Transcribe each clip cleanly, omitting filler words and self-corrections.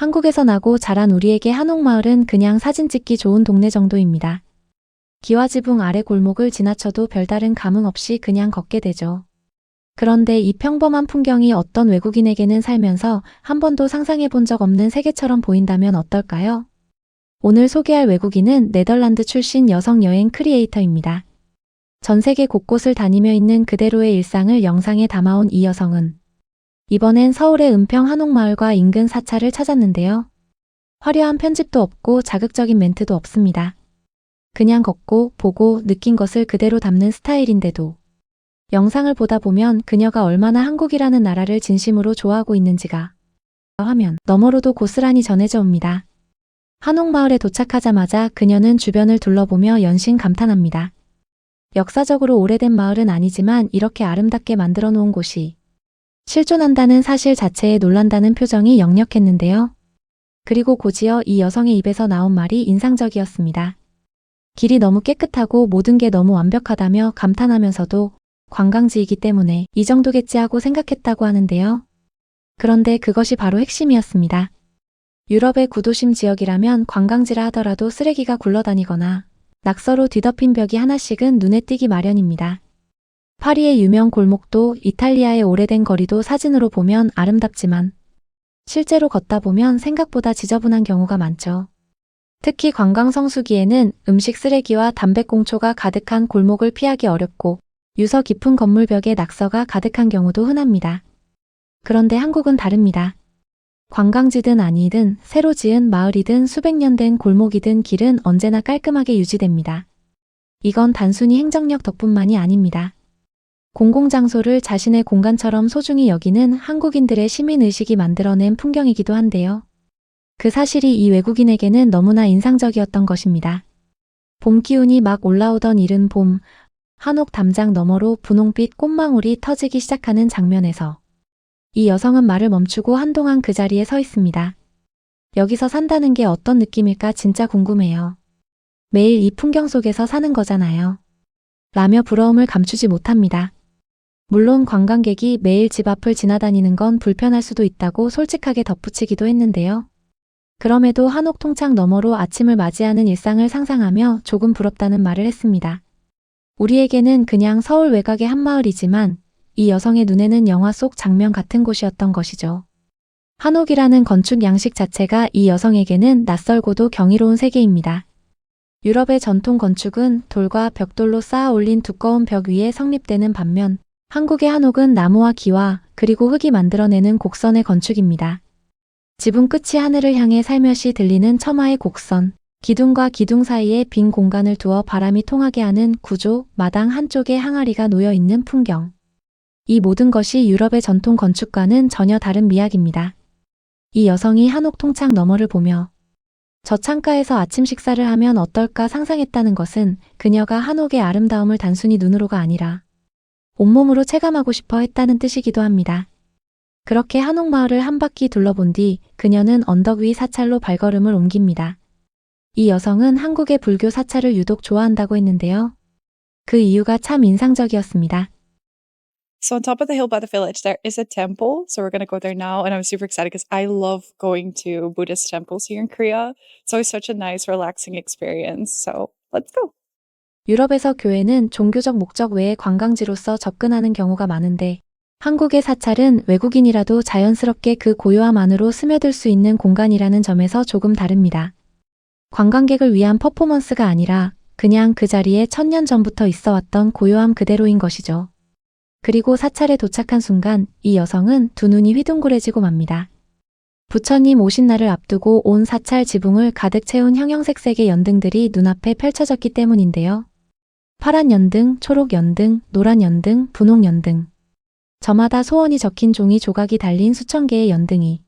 한국에서 나고 자란 우리에게 한옥마을은 그냥 사진 찍기 좋은 동네 정도입니다. 기와지붕 아래 골목을 지나쳐도 별다른 감흥 없이 그냥 걷게 되죠. 그런데 이 평범한 풍경이 어떤 외국인에게는 살면서 한 번도 상상해 본 적 없는 세계처럼 보인다면 어떨까요? 오늘 소개할 외국인은 네덜란드 출신 여성 여행 크리에이터입니다. 전 세계 곳곳을 다니며 있는 그대로의 일상을 영상에 담아온 이 여성은 이번엔 서울의 은평 한옥마을과 인근 사찰을 찾았는데요. 화려한 편집도 없고 자극적인 멘트도 없습니다. 그냥 걷고 보고 느낀 것을 그대로 담는 스타일인데도 영상을 보다 보면 그녀가 얼마나 한국이라는 나라를 진심으로 좋아하고 있는지가 화면 너머로도 고스란히 전해져 옵니다. 한옥마을에 도착하자마자 그녀는 주변을 둘러보며 연신 감탄합니다. 역사적으로 오래된 마을은 아니지만 이렇게 아름답게 만들어 놓은 곳이 실존한다는 사실 자체에 놀란다는 표정이 역력했는데요. 그리고 곧이어 이 여성의 입에서 나온 말이 인상적이었습니다. 길이 너무 깨끗하고 모든 게 너무 완벽하다며 감탄하면서도 관광지이기 때문에 이 정도겠지 하고 생각했다고 하는데요. 그런데 그것이 바로 핵심이었습니다. 유럽의 구도심 지역이라면 관광지라 하더라도 쓰레기가 굴러다니거나 낙서로 뒤덮인 벽이 하나씩은 눈에 띄기 마련입니다. 파리의 유명 골목도 이탈리아의 오래된 거리도 사진으로 보면 아름답지만 실제로 걷다 보면 생각보다 지저분한 경우가 많죠. 특히 관광 성수기에는 음식 쓰레기와 담배꽁초가 가득한 골목을 피하기 어렵고 유서 깊은 건물 벽에 낙서가 가득한 경우도 흔합니다. 그런데 한국은 다릅니다. 관광지든 아니든 새로 지은 마을이든 수백 년 된 골목이든 길은 언제나 깔끔하게 유지됩니다. 이건 단순히 행정력 덕분만이 아닙니다. 공공장소를 자신의 공간처럼 소중히 여기는 한국인들의 시민의식이 만들어낸 풍경이기도 한데요. 그 사실이 이 외국인에게는 너무나 인상적이었던 것입니다. 봄 기운이 막 올라오던 이른 봄, 한옥 담장 너머로 분홍빛 꽃망울이 터지기 시작하는 장면에서 이 여성은 말을 멈추고 한동안 그 자리에 서 있습니다. 여기서 산다는 게 어떤 느낌일까 진짜 궁금해요. 매일 이 풍경 속에서 사는 거잖아요. 라며 부러움을 감추지 못합니다. 물론 관광객이 매일 집 앞을 지나다니는 건 불편할 수도 있다고 솔직하게 덧붙이기도 했는데요. 그럼에도 한옥 통창 너머로 아침을 맞이하는 일상을 상상하며 조금 부럽다는 말을 했습니다. 우리에게는 그냥 서울 외곽의 한마을이지만 이 여성의 눈에는 영화 속 장면 같은 곳이었던 것이죠. 한옥이라는 건축 양식 자체가 이 여성에게는 낯설고도 경이로운 세계입니다. 유럽의 전통 건축은 돌과 벽돌로 쌓아 올린 두꺼운 벽 위에 성립되는 반면 한국의 한옥은 나무와 기와 그리고 흙이 만들어내는 곡선의 건축입니다. 지붕 끝이 하늘을 향해 살며시 들리는 처마의 곡선, 기둥과 기둥 사이에 빈 공간을 두어 바람이 통하게 하는 구조, 마당 한쪽에 항아리가 놓여 있는 풍경. 이 모든 것이 유럽의 전통 건축과는 전혀 다른 미학입니다. 이 여성이 한옥 통창 너머를 보며 저 창가에서 아침 식사를 하면 어떨까 상상했다는 것은 그녀가 한옥의 아름다움을 단순히 눈으로가 아니라 온몸으로 체감하고 싶어 했다는 뜻이기도 합니다. 그렇게 한옥마을을 한 바퀴 둘러본 뒤 그녀는 언덕 위 사찰로 발걸음을 옮깁니다. 이 여성은 한국의 불교 사찰을 유독 좋아한다고 했는데요. 그 이유가 참 인상적이었습니다. So on top of the hill by the village, there is a temple. So we're going to go there now. And I'm super excited because I love going to Buddhist temples here in Korea. It's always such a nice, relaxing experience. So let's go. 유럽에서 교회는 종교적 목적 외에 관광지로서 접근하는 경우가 많은데 한국의 사찰은 외국인이라도 자연스럽게 그 고요함 안으로 스며들 수 있는 공간이라는 점에서 조금 다릅니다. 관광객을 위한 퍼포먼스가 아니라 그냥 그 자리에 1000년 전부터 있어왔던 고요함 그대로인 것이죠. 그리고 사찰에 도착한 순간 이 여성은 두 눈이 휘둥그레지고 맙니다. 부처님 오신 날을 앞두고 온 사찰 지붕을 가득 채운 형형색색의 연등들이 눈앞에 펼쳐졌기 때문인데요. 파란 연등, 초록 연등, 노란 연등, 분홍 연등. 저마다 소원이 적힌 종이 조각이 달린 수천 개의 연등이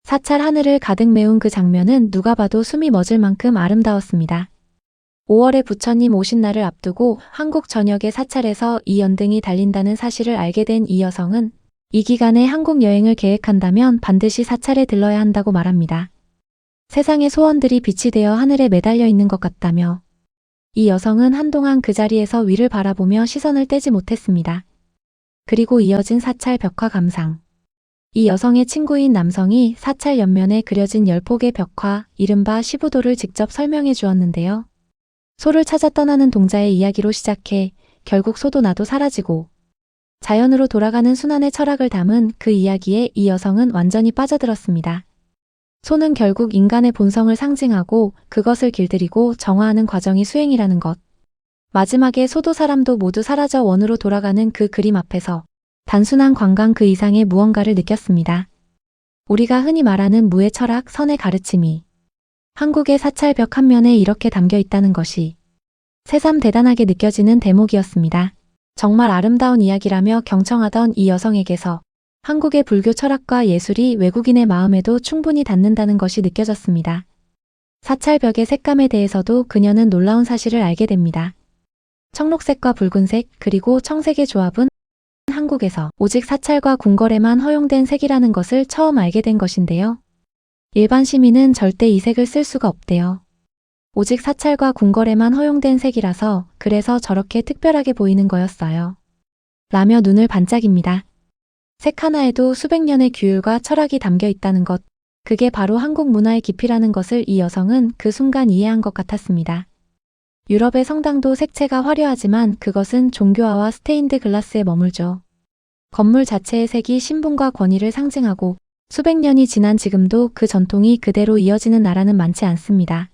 사찰 하늘을 가득 메운 그 장면은 누가 봐도 숨이 멎을 만큼 아름다웠습니다. 5월에 부처님 오신 날을 앞두고 한국 전역의 사찰에서 이 연등이 달린다는 사실을 알게 된 이 여성은 이 기간에 한국 여행을 계획한다면 반드시 사찰에 들러야 한다고 말합니다. 세상의 소원들이 빛이 되어 하늘에 매달려 있는 것 같다며 이 여성은 한동안 그 자리에서 위를 바라보며 시선을 떼지 못했습니다. 그리고 이어진 사찰 벽화 감상. 이 여성의 친구인 남성이 사찰 옆면에 그려진 10폭의 벽화, 이른바 시부도를 직접 설명해 주었는데요. 소를 찾아 떠나는 동자의 이야기로 시작해 결국 소도 나도 사라지고 자연으로 돌아가는 순환의 철학을 담은 그 이야기에 이 여성은 완전히 빠져들었습니다. 소는 결국 인간의 본성을 상징하고 그것을 길들이고 정화하는 과정이 수행이라는 것. 마지막에 소도 사람도 모두 사라져 원으로 돌아가는 그 그림 앞에서 단순한 관광 그 이상의 무언가를 느꼈습니다. 우리가 흔히 말하는 무의 철학, 선의 가르침이 한국의 사찰벽 한 면에 이렇게 담겨 있다는 것이 새삼 대단하게 느껴지는 대목이었습니다. 정말 아름다운 이야기라며 경청하던 이 여성에게서 한국의 불교 철학과 예술이 외국인의 마음에도 충분히 닿는다는 것이 느껴졌습니다. 사찰벽의 색감에 대해서도 그녀는 놀라운 사실을 알게 됩니다. 청록색과 붉은색 그리고 청색의 조합은 한국에서 오직 사찰과 궁궐에만 허용된 색이라는 것을 처음 알게 된 것인데요. 일반 시민은 절대 이 색을 쓸 수가 없대요. 오직 사찰과 궁궐에만 허용된 색이라서 그래서 저렇게 특별하게 보이는 거였어요. 라며 눈을 반짝입니다. 색 하나에도 수백 년의 규율과 철학이 담겨 있다는 것, 그게 바로 한국 문화의 깊이라는 것을 이 여성은 그 순간 이해한 것 같았습니다. 유럽의 성당도 색채가 화려하지만 그것은 종교화와 스테인드 글라스에 머물죠. 건물 자체의 색이 신분과 권위를 상징하고 수백 년이 지난 지금도 그 전통이 그대로 이어지는 나라는 많지 않습니다.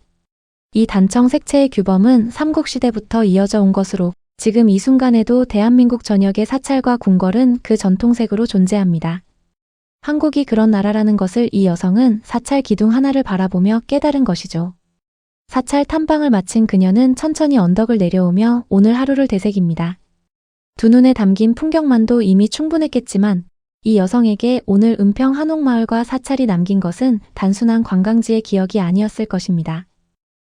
이 단청 색채의 규범은 삼국시대부터 이어져 온 것으로 지금 이 순간에도 대한민국 전역의 사찰과 궁궐은 그 전통색으로 존재합니다. 한국이 그런 나라라는 것을 이 여성은 사찰 기둥 하나를 바라보며 깨달은 것이죠. 사찰 탐방을 마친 그녀는 천천히 언덕을 내려오며 오늘 하루를 되새깁니다. 두 눈에 담긴 풍경만도 이미 충분했겠지만 이 여성에게 오늘 은평 한옥마을과 사찰이 남긴 것은 단순한 관광지의 기억이 아니었을 것입니다.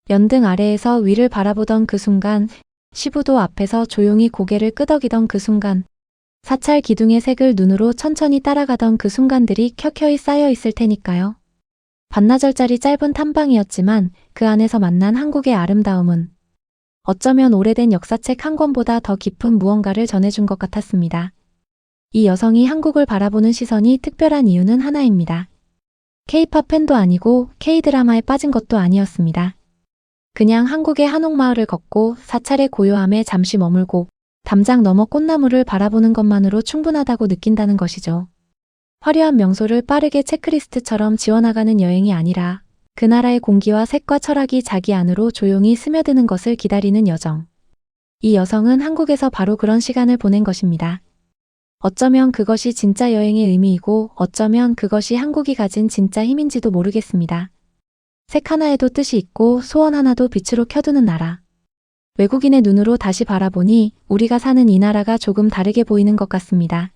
연등 아래에서 위를 바라보던 그 순간, 시부도 앞에서 조용히 고개를 끄덕이던 그 순간, 사찰 기둥의 색을 눈으로 천천히 따라가던 그 순간들이 켜켜이 쌓여 있을 테니까요. 반나절짜리 짧은 탐방이었지만 그 안에서 만난 한국의 아름다움은 어쩌면 오래된 역사책 한 권보다 더 깊은 무언가를 전해준 것 같았습니다. 이 여성이 한국을 바라보는 시선이 특별한 이유는 하나입니다. K-팝 팬도 아니고 K-드라마에 빠진 것도 아니었습니다. 그냥 한국의 한옥마을을 걷고 사찰의 고요함에 잠시 머물고 담장 너머 꽃나무를 바라보는 것만으로 충분하다고 느낀다는 것이죠. 화려한 명소를 빠르게 체크리스트처럼 지워나가는 여행이 아니라 그 나라의 공기와 색과 철학이 자기 안으로 조용히 스며드는 것을 기다리는 여정. 이 여성은 한국에서 바로 그런 시간을 보낸 것입니다. 어쩌면 그것이 진짜 여행의 의미이고 어쩌면 그것이 한국이 가진 진짜 힘인지도 모르겠습니다. 색 하나에도 뜻이 있고 소원 하나도 빛으로 켜두는 나라. 외국인의 눈으로 다시 바라보니 우리가 사는 이 나라가 조금 다르게 보이는 것 같습니다.